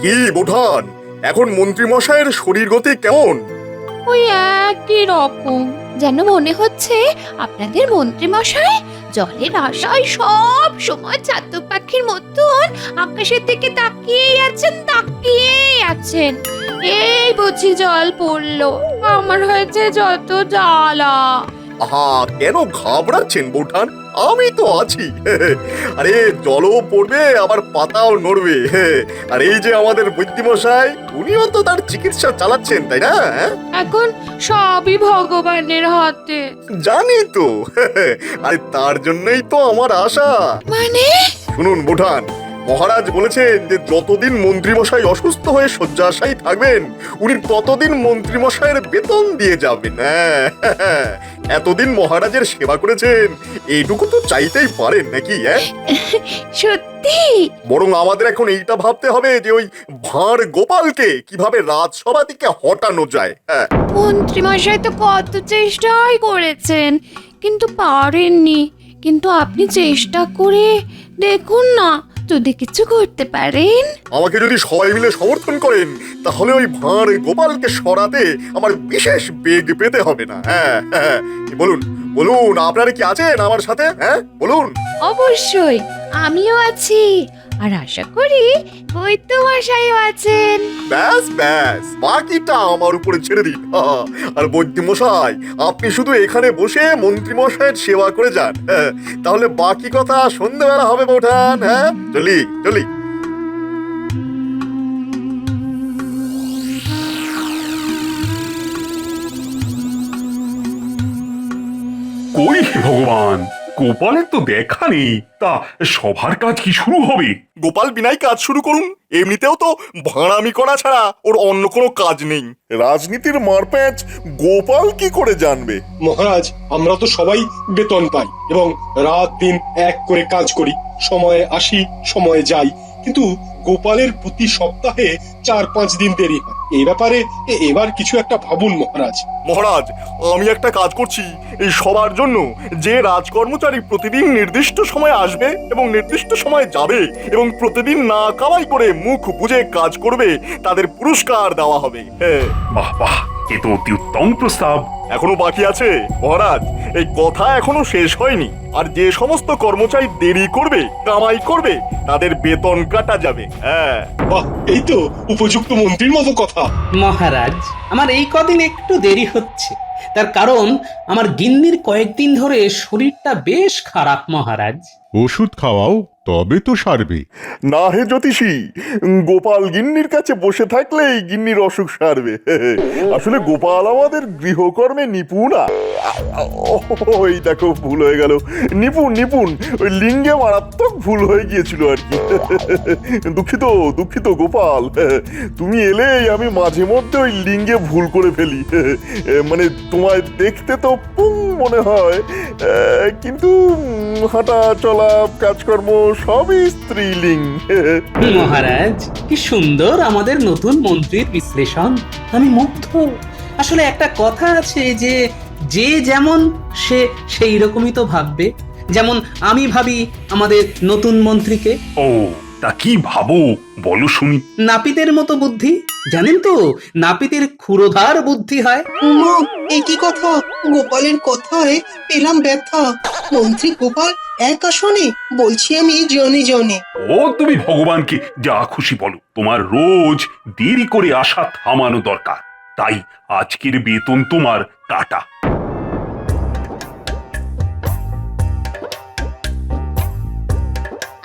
কি বোঠান, এখন মন্ত্রী মশাইয়ের শরীর গতি কেমন? ওই একই রকম, যেন মনে হচ্ছে আপনাদের মন্ত্রী মশাই জলের আশায় সব সময় চাতক পাখির মতন আকাশের দিকে তাকিয়েই আছেন। এই বুঝি জল পড়লো, আমার হয়েছে যত জ্বালা। আহা, কেন ঘাবড়াচ্ছেন বোঠান? আমি তো আছি। আরে জলও পড়বে, আবার পাতাও নড়বে। আর এই যে আমাদের বৈদ্যমশাই, উনিও তো তার চিকিৎসা চালাচ্ছেন, তাই না? এখন সবই ভগবানের হাতে। জানি তো। আরে তার জন্যই তো আমার আশা। মানে শুনুন বোঠান, মহারাজ বলেছেন যে যতদিন মন্ত্রীমশাই অসুস্থ হয়ে শয্যাশায়ী থাকবেন, উনি ততদিন মন্ত্রীমশাইয়ের বেতন দিয়ে যাবেন। হ্যাঁ, এতদিন মহারাজের সেবা করেছেন, এইটুকু তো চাইতেই পারেন নাকি? সত্যি? বরং আমাদের এখন এইটা ভাবতে হবে যে ওই ভাঁড় গোপালকে কিভাবে রাজসভা থেকে হটানো যায়। হ্যাঁ, মন্ত্রী মশাই তো কত চেষ্টাই করেছেন, কিন্তু পারেননি। কিন্তু আপনি চেষ্টা করে দেখুন না, যদি কিছু করতে পারেন। আমাকে যদি সবাই মিলে সমর্থন করেন, তাহলে ওই ভাঁড় গোপালকে সরাতে আমার বিশেষ বেগ পেতে হবে না। হ্যাঁ, বলুন বলুন, আপনারা কি আছেন আমার সাথে? হ্যাঁ বলুন। অবশ্যই, আমিও আছি, আর আশা করি বৈদ্য মশাইও আছেন। ব্যাস ব্যাস, বাকিটা আমার উপরে ছেড়ে দিন। আর বৈদ্য মশাই, আপনি শুধু এখানে বসে মন্ত্রী মশাইয়ের সেবা করে যান। তাহলে বাকি কথা সন্ধ্যাবেলা হবে বোঠান। হ্যাঁ, চলি চলি। কই হে ভগবান, গোপালের তো দেখা নেই। তা সভার কাজ কি শুরু হবে? গোপাল বিনাই কাজ শুরু করুন। এমনিতেও তো ভাঁড়ামি করা ছাড়া ওর অন্য কোনো কাজ নেই। রাজনীতির মারপ্যাঁচ গোপাল কি করে জানবে? মহারাজ, আমরা তো সবাই বেতন পাই এবং রাত দিন এক করে কাজ করি, সময়ে আসি সময়ে যাই, কিন্তু গোপালের প্রতি সপ্তাহে 4-5 দিন দেরি হয়। এই ব্যাপারে এবার কিছু একটা ভাবুন মহারাজ। মহারাজ, আমি একটা কাজ করছি এই সবার জন্য। যে রাজকর্মচারী প্রতিদিন নির্দিষ্ট সময়ে আসবে এবং নির্দিষ্ট সময়ে যাবে এবং প্রতিদিন না কামাই করে মুখ বুজে কাজ করবে, তাদের পুরস্কার দেওয়া হবে। হ্যাঁ, বাহ বাহ, এ তো অতি উত্তম প্রস্তাব। এখনো বাকি আছে মহারাজ, এই কথা এখনো শেষ হয়নি। আর যে সমস্ত কর্মচারী দেরি করবে, কামাই করবে, তাদের বেতন কাটা যাবে। হ্যাঁ, বাহ, এই তো উপযুক্ত মন্ত্রীর মতো কথা। মহারাজ, আমার এই কদিন একটু দেরি হচ্ছে, তার কারণ আমার গিন্নির কয়েকদিন ধরে শরীরটা বেশ খারাপ মহারাজ। ওষুধ খাওয়াও, তবে তো সারবে। না হে জ্যোতিষী, গোপাল গিন্নির কাছে বসে থাকলেই গিন্নির অসুখ সারবে। আসলে গোপাল আমাদের গৃহকর্মে নিপুণ। ওই দেখো, ভুল হয়ে গেল। নিপুণ ওই লিঙ্গে মারাত্মক ভুল হয়ে গিয়েছিল আর কি। দুঃখিত দুঃখিত গোপাল, তুমি এলেই আমি মাঝে মধ্যে ওই লিঙ্গে ভুল করে ফেলি। মানে তোমায় দেখতে তো পুং মনে হয়, কিন্তু হাঁটা চলা কাজকর্ম সবই স্ত্রীলিঙ্গ। মহারাজ, কি সুন্দর আমাদের নতুন মন্ত্রীর বিশ্লেষণ, আমি মুগ্ধ। আসলে একটা কথা আছে যে যে যেমন সে সেই রকমই তো ভাববে। যেমন আমি ভাবি আমাদের নতুন মন্ত্রীকে ও, তা কি ভাবো বলো শুনি। নাপিতের মতো বুদ্ধি, জানেন তো, নাপিতের ক্ষুরোধার বুদ্ধি হয়। উমা, একই কথা। গোপালের কথায় পেলাম ব্যথা। মন্ত্রী গোপাল এক আসনে, বলছি আমি জনে জনে। ও, তুমি ভগবানকে যা খুশি বলো, তোমার রোজ দেরি করে আসা থামানো দরকার। তাই আজকের বেতন তোমার টাটা।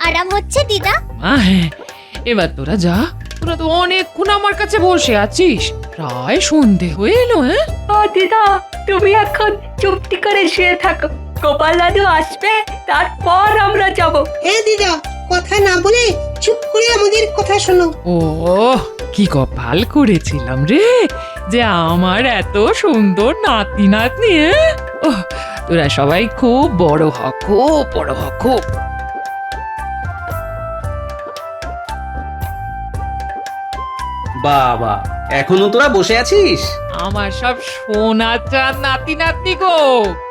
আরাম হচ্ছে দিদা? হ্যাঁ, এবার তোরা যা। তোরা তো অনেকক্ষণ আমার কাছে বসে আছিস, প্রায় সন্ধে হয়ে এলো। হ্যাঁ, ও দিদা, তুমি এখন চুপটি করে শুয়ে থাকো, গোপাল দাদু আসবে, তারপর আমরা যাব। হ্যাঁ দিদা, কথা না বলে চুপ করে আমাদের কথা শোনো। ও কি কপাল করেছিলাম রে, যে আমার এত সুন্দর নাতি নাতনি। ওহ, তোরা সবাই খুব বড় হ, খুব বড় হ, খুব। বাবা, এখনো তোরা বসে আছিস? আমার সব সোনা চাঁদ নাতি নাতনি গো,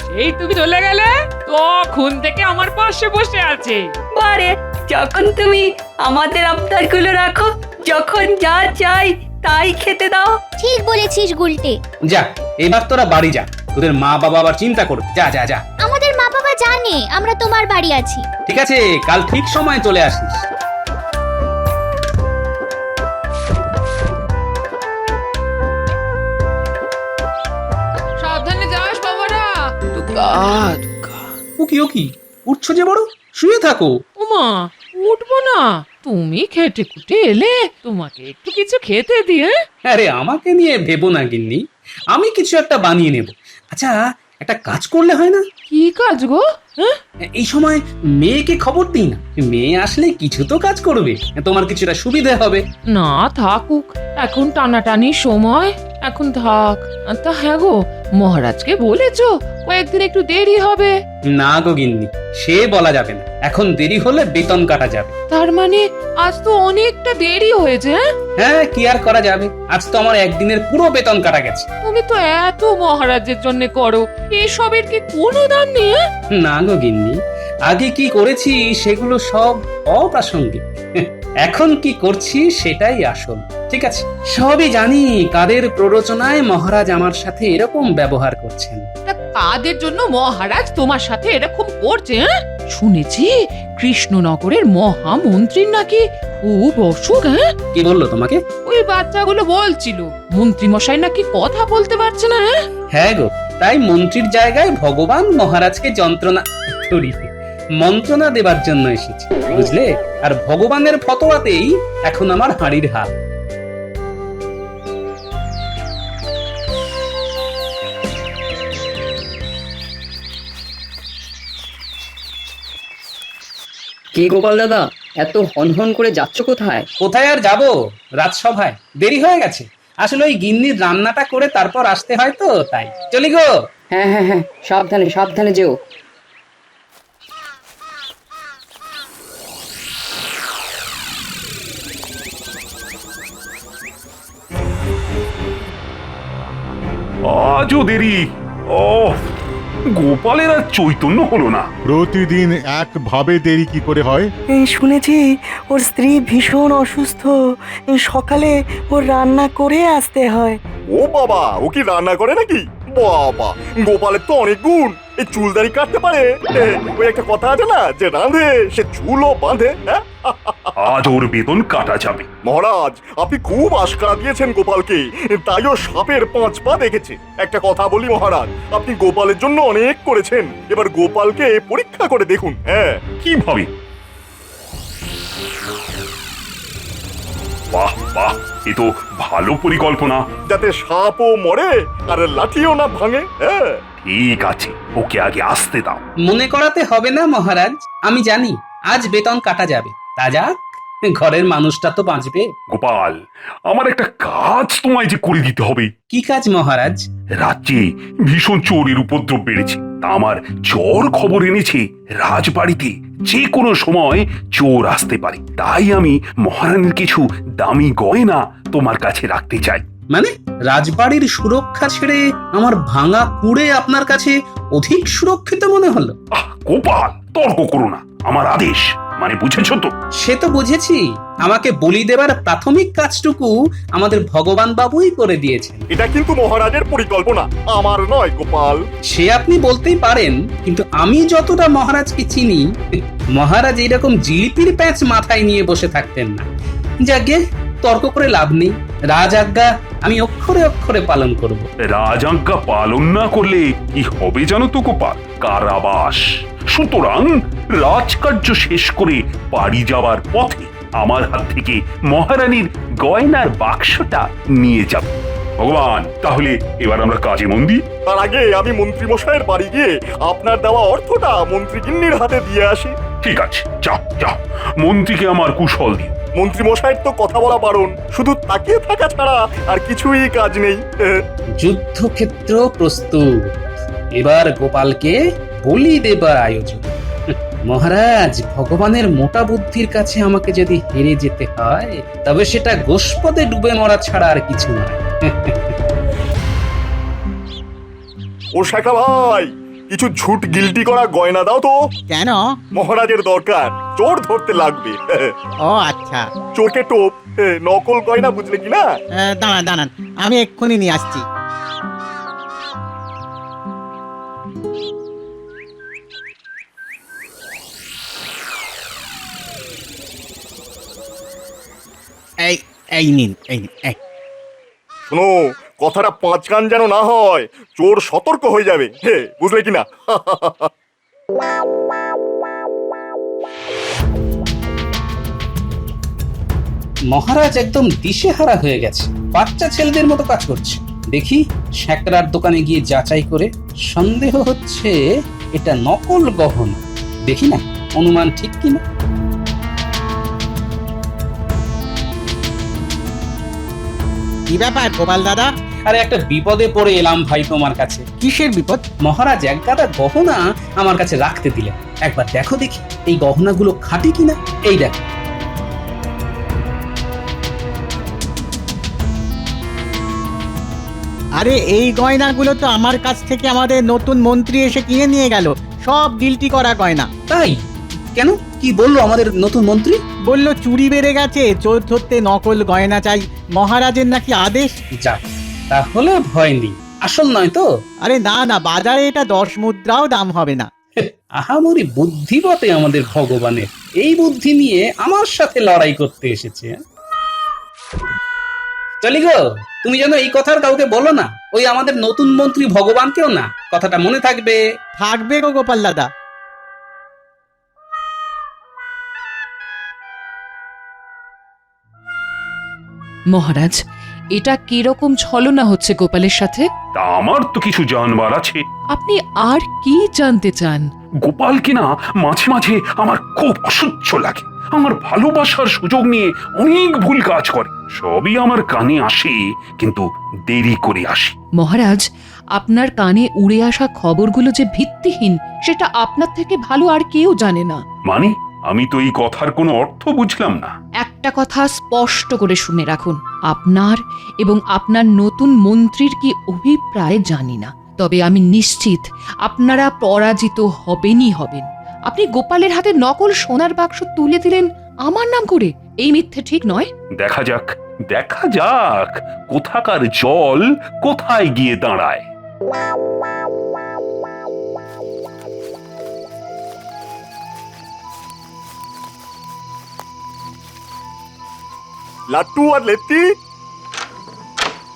সেই তুমি চলে গেলে তখন থেকে আমার পাশে বসে আছে। বারে, যখন তুমি আমাদের আবদারগুলো রাখো, যখন যা চাই তাই খেতে দাও। ঠিক বলেছিস গুলটে। যা, এবার তোরা বাড়ি যা, তোদের মা বাবা আবার চিন্তা করবে। যা যা যা। আমাদের মা বাবা জানে আমরা তোমার বাড়ি আছি। ঠিক আছে, কাল ঠিক সময় চলে আসিস। সাবধানে যাস বাবারা। দুর্গা দুর্গা। ও কি উঠছো যে বড়? শুয়ে থাকো। ওমা, উঠবো না? তুমি খেটে খুটে এলে, তোমাকে একটু কিছু খেতে দিয়ে। আরে আমাকে নিয়ে ভেবো না গিন্নি, আমি কিছু একটা বানিয়ে নেব। আচ্ছা, একটা কাজ করলে হয় না? কি কাজ গো? হ্যাঁ? এই সময় মেয়েকে খবর দিই না, মেয়ে আসলে কিছু তো কাজ করবে, তোমার কিছুটা সুবিধা হবে। না থাকুক, এখন টানাটানির সময়, এখন থাক। তা হ্যাঁ গো, মহারাজকে বলেছো কয়েকদিন একটু দেরি হবে? না গো গিন্নি, সে বলা যাবে না, এখন দেরি হলে বেতন কাটা যাবে। তার মানে আজ তো অনেকটা দেরি হয়েছে। হ্যাঁ? হ্যাঁ, কি আর করা যাবে, আজ তো আমার একদিনের পুরো বেতন কাটা গেছে। তুমি তো এত মহারাজের জন্য করো, এসবের কি কোনো দাম নেই? হ্যাঁ? না গো গিন্নি, আগে কি করেছি সেগুলো সব অপ্রাসঙ্গিক, এখন কি করছি সেটাই আসল। ঠিক আছে, সবই জানি কাদের প্ররোচনায় মহারাজ আমার সাথে এরকম ব্যবহার করছেন। তা কাদের জন্য মহারাজ তোমার সাথে এরকম করছে? হ্যাঁ? শুনেছি কৃষ্ণনগরের মহামন্ত্রীর নাকি খুব অসুখ। হ্যাঁ? কি বললো তোমাকে? ওই বাচ্চাগুলো বলছিল মন্ত্রী মশাই নাকি কথা বলতে পারছে না। হ্যাঁ? হ্যাঁ গো, তাই মন্ত্রীর জায়গায় ভগবান মহারাজকে মন্ত্রণা দেবার জন্য এসেছে, বুঝলে? আর ভগবানের ফতোয়াতেই এখন আমার হাঁড়ির হাল। কে গোপাল দাদা, এত হনহন করে যাচ্ছ কোথায়? কোথায় আর যাবো, রাজসভায় দেরি হয়ে গেছে। আসলে ওই গিন্নির রান্নাটা করে তারপর আসতে হয় তো, তাই চলি গো। হ্যাঁ হ্যাঁ হ্যাঁ, সাবধানে সাবধানে যেও। আজও দেরি। ও, গোপালের আর চৈতন্য হলো না। প্রতিদিন একভাবে দেরি কি করে হয়? শুনেছি ওর স্ত্রী ভীষণ অসুস্থ, সকালে ওর রান্না করে আসতে হয়। ও বাবা, ও কি রান্না করে নাকি? বাবা, গোপালের তো অনেক গুণ, এই চুলদারি কাটতে পারে। ওই একটা কথা আছে না, যে রাঁধে সে চুলও বাঁধে। হ্যাঁ, আজ ওর বেতন কাটা যাবে। মহারাজ, আপনি খুব আশকারা দিয়েছেন গোপালকে, তাই ও সাপের 5 পা দেখেছে। একটা কথা বলি মহারাজ, আপনি গোপালের জন্য অনেক করেছেন, এবার গোপালকে পরীক্ষা করে দেখুন। হ্যাঁ, কিভাবে? বাহ বাহ, এ তো ভালো পরিকল্পনা। যাতে সাপও মরে আর লাঠিও না ভাঙে। হ্যাঁ, ঠিক আছে, ওকে আগে আসতে দাও। মনে করাতে হবে না মহারাজ, আমি জানি আজ বেতন কাটা যাবে। তা যাক, ঘরের মানুষটা তো বাঁচবে। গোপাল, আমার একটা কাজ তোমায় যে করে দিতে হবে। কি কাজ মহারাজ? রাজ্যে ভীষণ চোরের উপদ্রব বেড়েছে, তা আমার চোর খবর এনেছে রাজবাড়িতে যে কোনো সময় চোর আসতে পারে। তাই আমি মহারানীর কিছু দামি গয়না তোমার কাছে রাখতে চাই। মানে রাজবাড়ির সুরক্ষা ছেড়ে আমার ভাঙা কুড়ে আপনার কাছে অধিক সুরক্ষিত মনে হলো? আহ গোপাল, তর্ক করো না, আমার আদেশ, মানে বুঝেছো তো? সে তো বুঝেছি, আমাকে বলি দেবার প্রাথমিক কাজটুকু আমাদের ভগবান বাবুই করে দিয়েছেন। এটা কিন্তু মহারাজের পরিকল্পনা, আমার নয় গোপাল। সে আপনি বলতেই পারেন, কিন্তু আমি যতটা মহারাজকে চিনি, মহারাজ এইরকম জিলিপির প্যাঁচ মাথায় নিয়ে বসে থাকতেন না। যাকে তর্ক করে লাভ নেই, রাজ আজ্ঞা আমি অক্ষরে অক্ষরে পালন করব। রাজাজ্ঞা পালন না করলে কি হবে জানো তো গোপাল? কারাবাস। সুতরাং রাজকার্য শেষ করে বাড়ি যাওয়ার পথে আমার হাত থেকে মহারানীর গয়নার বাক্সটা নিয়ে যাব। ভগবান, তাহলে এবার আমরা কাজে মন দিই। তার আগে আমি মন্ত্রী মশাইয়ের বাড়ি গিয়ে আপনার দেওয়া অর্থটা মন্ত্রী গিন্নির হাতে দিয়ে আসি। ঠিক আছে, যাও যাও, মন্ত্রীকে আমার কুশল দিও। মন্ত্রী মশাইয়ের তো কথা বলা বারণ, শুধু তাকিয়ে থাকা ছাড়া আর কিছুই কাজ নেই। যুদ্ধক্ষেত্র প্রস্তুত, এবার গোপালকে বলি দেবার আয়োজন। মহারাজ, ভগবানের মোটা বুদ্ধির কাছে আমাকে যদি হেরে যেতে হয়, তবে সেটা গোষ্পদে ডুবে মরা ছাড়া আর কিছু নয়। ও শেখা ভাই, কিছু ঝুট গিল্টি করা গয়না দাও তো। কেন? মহারাজের দরকার, চোর ধরতে লাগবে। ও আচ্ছা, চোরকে টোপ, নকল গয়না, বুঝলে কি না? দাঁড়ান দাঁড়ান, আমি এক্ষুনি নিয়ে আসছি। এই এই নিন, এই নিন, এই। শোনো, কথাটা পাঁচ কান যেন না হয়, চোর সতর্ক হয়ে যাবে, বুঝলে কি না? মহারাজ একদম দিশেহারা হয়ে গেছে, বাচ্চা ছেলেদের মতো কাজ করছে। দেখি শ্যাকরার দোকানে গিয়ে যাচাই করে, সন্দেহ হচ্ছে এটা নকল গহনা। দেখি না অনুমান ঠিক কিনা। কি ব্যাপার গোপাল দাদা? আরে একটা বিপদে পড়ে এলাম ভাই তোমার কাছে। কিসের বিপদ? মহারাজ এক গাদা গহনা আমার কাছে রাখতে দিলেন, একবার দেখো দেখি এই গহনাগুলো খাঁটি কিনা। এই দেখো। আরে এই গয়নাগুলো তো আমার কাছ থেকে আমাদের নতুন মন্ত্রী এসে কিনে নিয়ে গেল, সব গিল্টি করা গয়না। তাই? কেন, কি বললো আমাদের নতুন মন্ত্রী? বলল চুরি বেড়ে গেছে, চোর ধরতে নকল গয়না চাই, মহারাজের নাকি আদেশ। যাক, তাহলে ভয় নেই, আসল নয় তো? আরে না না, বাজারে এটা 10 মুদ্রাও দাম হবে না। আহামরি বুদ্ধি বটে আমাদের ভগবানের, এই বুদ্ধি নিয়ে আমার সাথে লড়াই করতে এসেছে। চলি গো, তুমি যেন এই কথার কাউকে বলো না, ওই আমাদের নতুন মন্ত্রী ভগবানকেও না, কথাটা মনে থাকবে। থাকবে গো গোপাল দাদা। মহারাজ, এটা কিরকম ছলনা হচ্ছে গোপালের সাথে? তা আমার তো কিছু জানবার আছে। আপনি আর কি জানতে চান? গোপালকে না মাঝে মাঝে আমার খুব অসহ্য লাগে। আমার ভালোবাসার সুযোগ নিয়ে অনেক ভুল কাজ করে, সবই আমার কানে আসে, কিন্তু দেরি করে আসে। মহারাজ, আপনার কানে উড়ে আসা খবরগুলো যে ভিত্তিহীন, সেটা আপনার থেকে ভালো আর কেউ জানে না। মানে আমি তো এই কথার কোনো অর্থ বুঝলাম না। একটা কথা স্পষ্ট করে শুনে রাখুন, আপনার এবং আপনার নতুন মন্ত্রীর কি অভিপ্রায় জানি না, তবে আমি নিশ্চিত আপনারা পরাজিত হবেনই হবেন। আপনি গোপালের হাতে নকল সোনার বাক্স তুলে দিলেন আমার নাম করে, এই মিথ্যে ঠিক নয়। দেখা যাক, দেখা যাক কোথাকার জল কোথায় গিয়ে দাঁড়ায়। লাট্টু আর লেত্তি,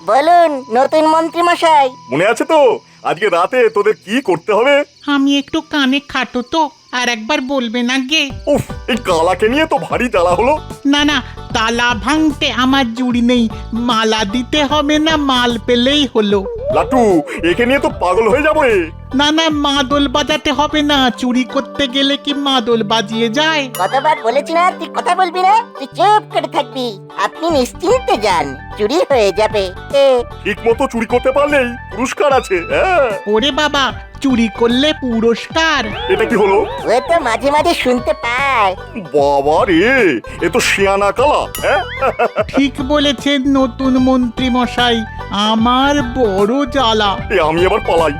বলুন নতুন মন্ত্রী মশাই। মনে আছে তো আজকে রাতে তোদের কি করতে হবে? আমি একটু কানে খাটো তো, আর একবার বলবে না গে? উফ, এই কালাকে নিয়ে তো ভারী জ্বালা হলো। না না, তালা ভাঙতে আমার জুড়ি নেই, মালা দিতে হবে না, মাল পেলেই হলো। লাট্টু, একে নিয়ে তো পাগল হয়ে যাবো। না না, মাদল বাজাতে হবে না, চুরি করতে গেলে কি মাদল বাজিয়ে যায়? কতবার বলেছি না তুই কথা বলবি না, তুই চুপ করে থাকবি। আপনি নিশ্চিন্তে যান, চুরি হয়ে যাবে। ঠিক মতো চুরি করতে পারলেই পুরস্কার আছে। ওরে বাবা, চুরি করলে পুরস্কার? এটা কি হলো? ও তো মাঝে মাঝে শুনতে পায়। বাবা রে, এ তো শিয়ানা কালা। ঠিক বলেছেন নতুন মন্ত্রী মশাই, আমার বড় জ্বালা। আমি এবার পালাই।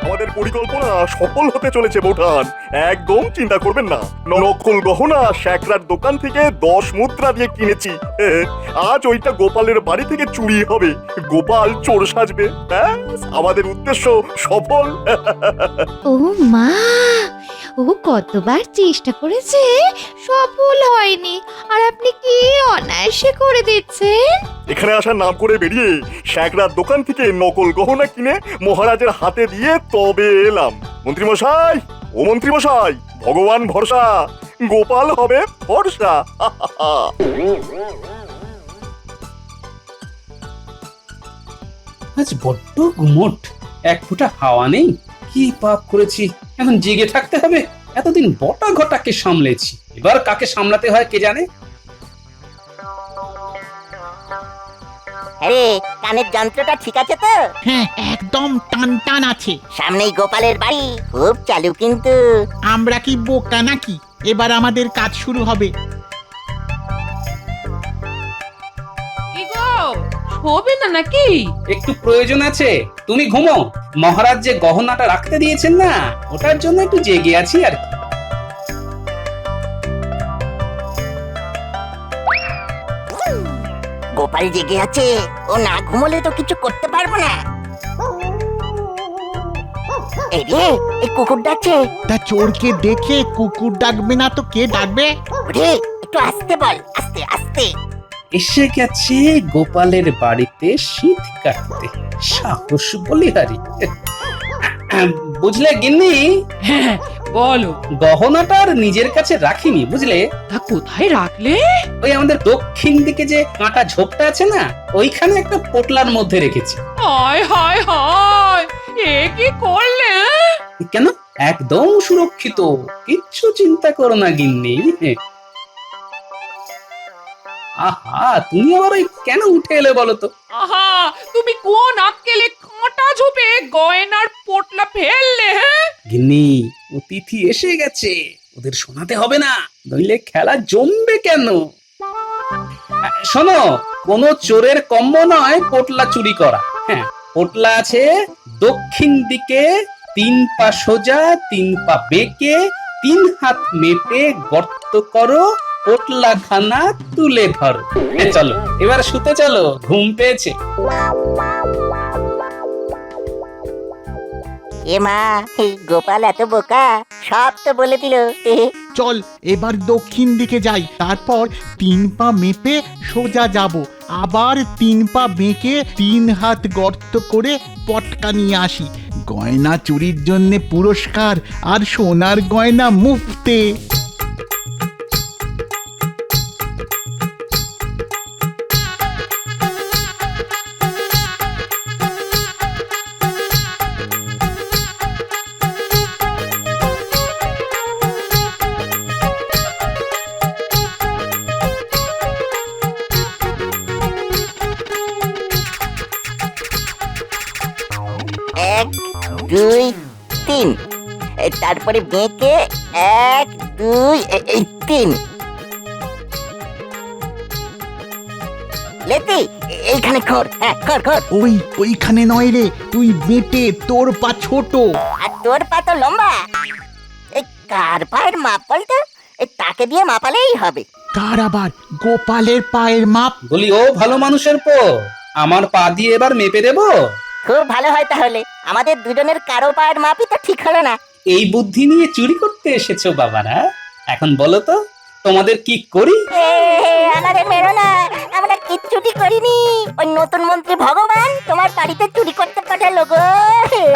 আমাদের পরিকল্পনা সফল হতে চলেছে বোঠান, একদম চিন্তা করবেন না। নকল গহনা শ্যাকরার দোকান থেকে 10 মুদ্রা দিয়ে কিনেছি। আজ ওইটা গোপালের বাড়ি থেকে চুরি হবে, গোপাল চোর সাজবে, ব্যাস আমাদের উদ্দেশ্য সফল। ও মা, ও কতবার চেষ্টা করেছে, সফল হয়নি, আর আপনি কি অনায়াসে করে দিচ্ছেন। এখানে আসার নাম করে বেরিয়ে শ্যাকরার দোকান থেকে নকল গহনা কিনে মহারাজের হাতে দিয়ে তবে এলাম। মন্ত্রীমশাই, ও মন্ত্রীমশাই, ভগবান ভরসা, গোপাল হবে ভরসা। আজ বড্ড গুমোট, এক ফুটা হাওয়া নেই। কি পাপ করেছি, এখন জেগে থাকতে হবে। এতদিন বটা ঘটাকে সামলেছি, এবার কাকে সামলাতে হয় কে জানে। আরে কানের যন্ত্রটা ঠিক আছে তো? হ্যাঁ, একদম টান টান আছে। সামনেই গোপালের বাড়ি, খুব চালু কিন্তু। আমরা কি বোকা নাকি? এবার আমাদের কাজ শুরু হবে। কি গো, হবে না নাকি? একটু প্রয়োজন আছে, তুমি ঘুমো। মহারাজ যে গহনাটা রাখতে দিয়েছেন না, ওটার জন্য একটু জেগে আছি আর কি। গোপাল জেগে আছে, ও না ঘুমোলে তো কিছু করতে পারবো না। এই রে, এই কুকুর ডাকছে। তা চোরকে দেখে কুকুর ডাকবে না তো কে ডাকবে? ওরে একটু আস্তে বল, আস্তে আস্তে। এসে গেছে গোপালের বাড়িতে শীত কাটতে, সাহস বলিহারি। বুঝলে গিন্নি, হ্যাঁ বলো। গহনাটা আর নিজের কাছে রাখিনি, বুঝলে। তা কোথায় রাখলে? ওই আমাদের দক্ষিণ দিকে যে কাঁটা ঝোপটা আছে না, ওইখানে একটা পোটলার মধ্যে রেখেছি। হায় হায় হায়, এ কি করলে? কেন, একদম সুরক্ষিত, কিচ্ছু চিন্তা করো না গিন্নি। আহা, তুমি আবার ওই কেন উঠে এলে বলো তো? আহা, তুমি কোন আক্কেলে কাঁটা ঝোপে গয়নার পোটলা ফেললে? হ্যাঁ গিন্নি, অতিথি এসে গেছে, ওদের শোনাতে হবে না, নইলে খেলা জমবে কেন। শোনো, কোনো চোরের কম্ম নয় পোটলা চুরি করা। হ্যাঁ, পোটলা আছে দক্ষিণ দিকে, 3 পা সোজা, 3 পা বেঁকে, 3 হাত মেপে গর্ত করো, পোটলা খানা তুলে ধরো। চলো এবার শুতে চলো, ঘুম পেয়েছে। এ মা, এই গোপাল এত বোকা, সব তো বলে দিল। চল এবার দক্ষিণ দিকে যাই, তারপর 3 পা মেপে সোজা যাব, আবার 3 পা বেঁকে 3 হাত গর্ত করে পটকা নিয়ে আসি। গয়না চুরির জন্য পুরস্কার, আর সোনার গয়না মুফতে। এক, দুই, তিন, তারপরে বেঁকে 1, 2, 3। লেতি, এইখানে খড়, হ্যাঁ খড় খড়। ওইখানে নয় রে, তুই বেটে, তোর পা ছোট। আর তোর পা তো লম্বা। এই কার পায়ের মাপ বলতো? তাকে দিয়ে মাপালেই হবে। কার আবার? গোপালের পায়ের মাপ? বলি, ও ভালো মানুষের পো, আমার পা দিয়ে এবার মেপে দেবো। খুব ভালো হয় তাহলে, আমাদের দুজনের কারো পায়ের মাপই তো ঠিক হলো না। এই বুদ্ধি নিয়ে চুরি করতে এসেছো বাবারা? এখন বলো তো, তোমাদের কি করি? আমাদের মেরো না, আমরা কিচ্ছুটি করিনি। ওই নতুন মন্ত্রী ভগবান তোমার বাড়িতে চুরি করতে পাঠালো গো।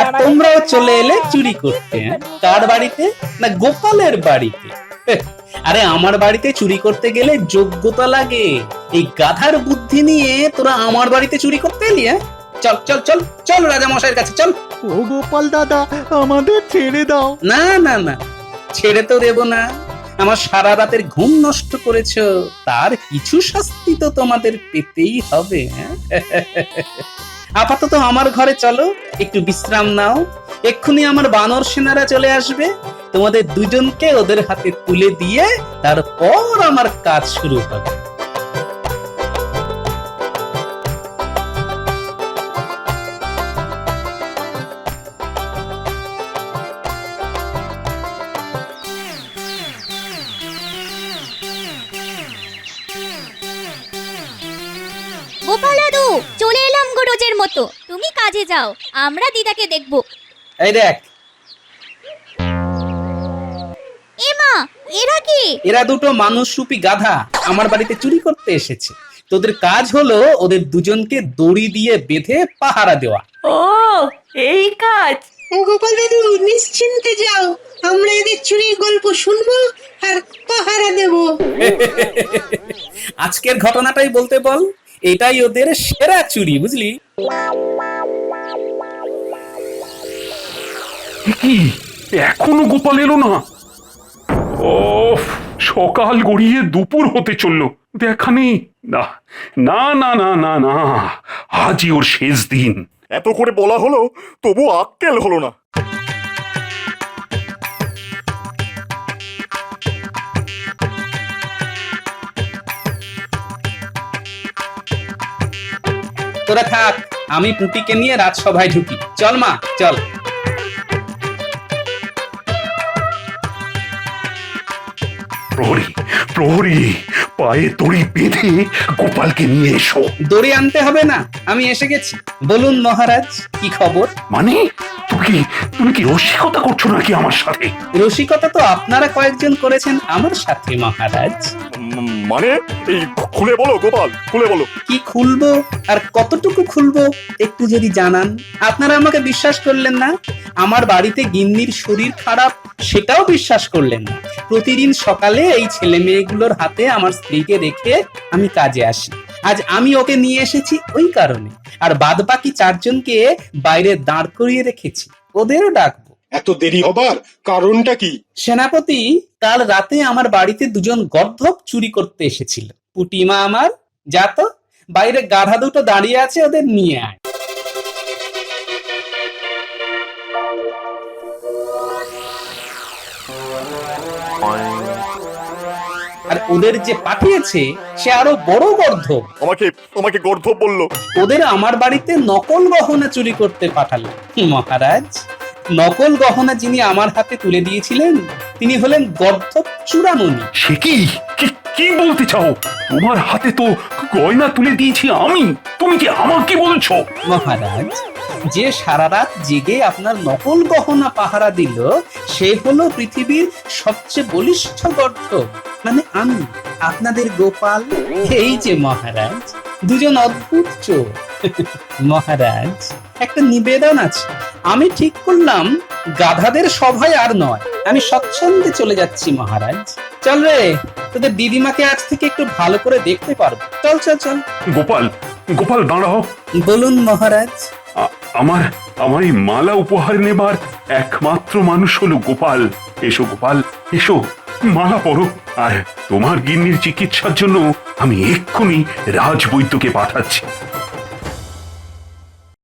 আর তোমরাও চলে এলে চুরি করতে। কার বাড়িতে? না গোপালের বাড়িতে। আরে আমার বাড়িতে চুরি করতে গেলে যোগ্যতা লাগে, এই গাধার বুদ্ধি নিয়ে তোরা আমার বাড়িতে চুরি করতে এলি? চল চল চল চল রাজা মশাইয়ের কাছে চল। ও গোপাল দাদা, আমাদের ছেড়ে দাও। না না না, ছেড়ে তো দেব না। আমার সারা রাতের ঘুম নষ্ট করেছো, তার কিছু শাস্তি তো তোমাদের পেতেই হবে। আপাতত আমার ঘরে চলো, একটু বিশ্রাম নাও। এক্ষুনি আমার বানর সেনারা চলে আসবে, তোমাদের দুজনকে ওদের হাতে তুলে দিয়ে তারপর আমার কাজ শুরু হবে। গোপাল দাদু, চলে এলাম গো রোজের মতো। তুমি কাজে যাও, আমরা দিদাকে দেখবো। এই দেখ, এমা, এরা কি? এরা দুটো মানুষরূপী গাধা আমার বাড়িতে চুরি করতে এসেছে। তোদের কাজ হলো ওদের দুজনকে দড়ি দিয়ে বেঁধে পাহারা দেওয়া। ও, এই কাজ? গোপাল দাদু নিশ্চিন্তে যাও, আমরা এদের চুরির গল্প শুনবো আর পাহারা দেব। আজকের ঘটনাটাই বলতে বল, এটাই ওদের সেরা চুরি, বুঝলি? কি এখনো গোপাল এলো না? ও, সকাল গড়িয়ে দুপুর হতে চললো, দেখা নেই। না না না না না না, আজই ওর শেষ দিন। এত করে বলা হলো, তবু আক্কেল হলো না। তোরা থাক, আমি পুটিকে নিয়ে রাজসভায় ঢুকি। চল মা, চল। প্রহরী, প্রহরী, পায়ে দড়ি বেঁধে গোপালকে নিয়ে এসো। দড়ি আনতে হবে না, আমি এসে গেছি। বলুন মহারাজ, কি খবর? মানে তুমি কি রসিকতা করছো নাকি আমার সাথে? রসিকতা তো আপনারা কয়েকজন করেছেন আমার সাথে মহারাজ। মানে এই খুলে বলো গোপাল, খুলে বলো। কি খুলবো আর কতটুকু খুলবো একটু যদি জানান। আপনারা আমাকে বিশ্বাস করলেন না, আমার বাড়িতে গিন্নির শরীর খারাপ সেটাও বিশ্বাস করলেন না। প্রতিদিন সকালে এই ছেলে মেয়েগুলোর হাতে আমার স্ত্রীকে রেখে আমি কাজে আসি। আজ আমি ওকে নিয়ে এসেছি ওই কারণে, আর বাদ বাকি 4 জনকে বাইরে দাঁড় করিয়ে রেখেছি, ওদেরও ডাকবো। এত দেরি হবার কারণটা কি? সেনাপতি, কাল রাতে আমার বাড়িতে 2 জন গর্ধব চুরি করতে এসেছিল। পুটিমা আমার, যা তো বাইরে গাধা দুটো দাঁড়িয়ে আছে, ওদের নিয়ে আয়। আর ওদের যে পাঠিয়েছে সে আরো বড় গর্ধব। আমাকে গর্ধব বললো। ওদের আমার বাড়িতে নকল গহনা চুরি করতে পাঠালো। মহারাজ, নকল গহনা যিনি আমার হাতে তুলে দিয়েছিলেন তিনি হলেন গর্ধব চূড়ামণি। সে কি বলতে চাও? তোমার হাতে তো গয়না তুলে দিয়েছি আমি, তুমি কি আমাকে বলছো? মহারাজ, যে সারা রাত জেগে আপনার নকল গহনা পাহারা দিল সে হলো পৃথিবীর সবচেয়ে বলিষ্ঠ গর্ধব, মানে আমি, আপনাদের গোপাল। এই যে মহারাজ, 2 জন অদ্ভুত চোর। মহারাজ, একটা নিবেদন আছে। আমি ঠিক করলাম গাধাদের সভায় আর নয়, আমি স্বচ্ছন্দে চলে যাচ্ছি মহারাজ। চল রে, তোদের দিদিমাকে আজ থেকে একটু ভালো করে দেখতে পারবো। চল চল চল। গোপাল দাঁড়াও। বলুন মহারাজ। আমার এই মালা উপহার নেবার একমাত্র মানুষ হলো গোপাল। এসো গোপাল, এসো, মালা পরো। আর তোমার গিন্নির চিকিৎসার জন্য আমি এক্ষুনি রাজবৈদ্যকে পাঠাচ্ছি।